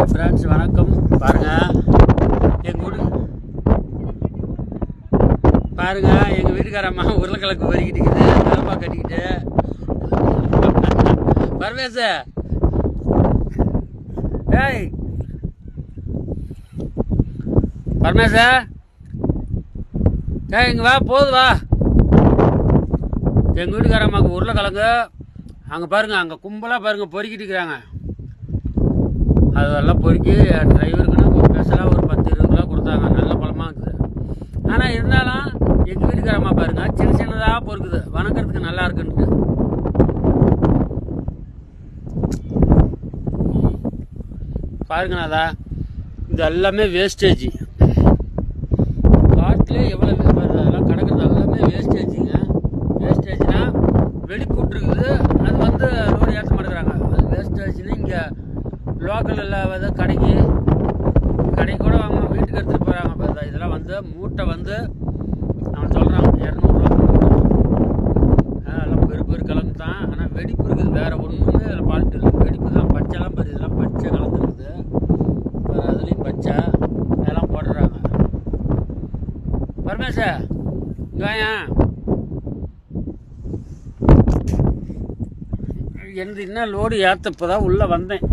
Hi friends, வணக்கம். எங்கள் வீட்டுக்காரம்மா உருளைக்கிழங்கு வரிக்கிட்டு இருக்குது, கிளம்பா கட்டிக்கிட்டு. பரமேச, ஏய் பரமேச, ஏய் இங்கே வா, போது வா. எங்கள் வீட்டுக்காரம்மாவுக்கு உருளைக்கிழங்கு அங்கே பாருங்கள், அங்கே கும்பலாக பாருங்கள் பொறுக்கிட்டு இருக்கிறாங்க. அதெல்லாம் பொறுக்கி டிரைவருக்குன்னு ஸ்பெஷலாக ஒரு 10-20 கிலோ கொடுத்தாங்க. நல்ல பழமாக இருக்குது. ஆனால் இருந்தாலும் எங்கள் வீட்டுக்காரம்மா பாருங்கள், சின்ன சின்னதாக பொறுக்குது, வணக்கிறதுக்கு நல்லா இருக்குன்ட்டு. பாருங்கண்ணாதா, இது எல்லாமே வேஸ்டேஜ். காட்டிலே எவ்வளோ அதெல்லாம் கிடக்குறது எல்லாமே வேஸ்டேஜுங்க. வேஸ்டேஜ்னால் வெடிப்புட்டு இருக்குது, அது வந்து லோடு ஏற்ற மாட்டேங்கிறாங்க. அது வேஸ்டேஜ்னு இங்கே லோக்கலில் கடைக்கு கூட அவங்க வீட்டுக்கு எடுத்துகிட்டு போகிறாங்க. பார்த்தா இதெல்லாம் வந்து மூட்டை வந்து அவன் சொல்கிறான் 200 ரூபா. அதெல்லாம் பெரு கிழங்கு தான், ஆனால் வெடிப்பு இருக்குது. வேறு ஒன்றுமே அதில் பால்ட்டு இல்லை. வெடிப்பு தான். பச்சைலாம் பாரு, இதெல்லாம் பச்சை கலந்துருக்குது. வேறு அதுலேயும் பச்சை அதெல்லாம் போடுறாங்க. பரமேசா இங்கேயா எனது இன்னும் லோடு ஏற்ற இப்போ தான் உள்ளே வந்தேன்.